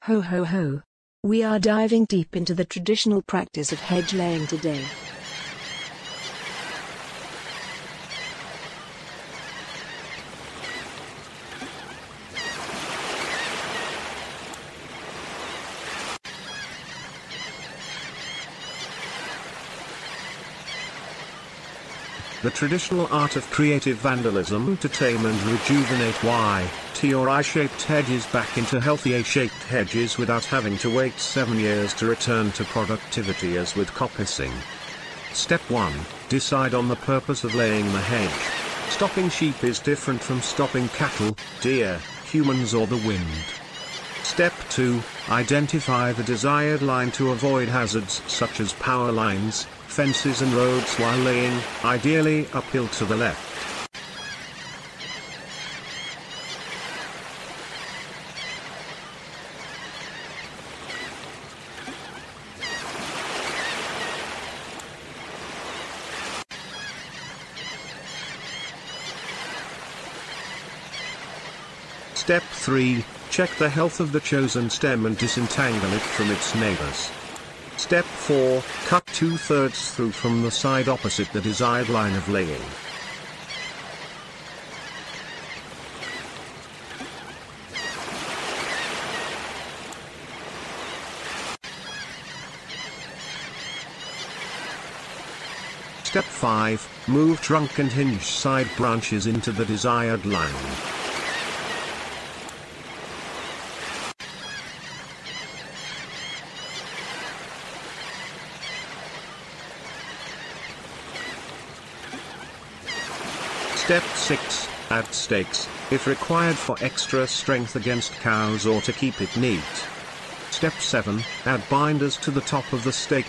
Ho ho ho. We are diving deep into the traditional practice of hedge laying today. The traditional art of creative vandalism to tame and rejuvenate Y-T or I-shaped hedges back into healthy A-shaped hedges without having to wait 7 years to return to productivity as with coppicing. Step 1. Decide on the purpose of laying the hedge. Stopping sheep is different from stopping cattle, deer, humans or the wind. Step 2. Identify the desired line to avoid hazards such as power lines, fences and roads while laying, ideally uphill to the left. Step 3. Check the health of the chosen stem and disentangle it from its neighbors. Step 4. Cut 2/3 through from the side opposite the desired line of laying. Step 5. Move trunk and hinge side branches into the desired line. Step 6. Add stakes, if required for extra strength against cows or to keep it neat. Step 7. Add binders to the top of the stake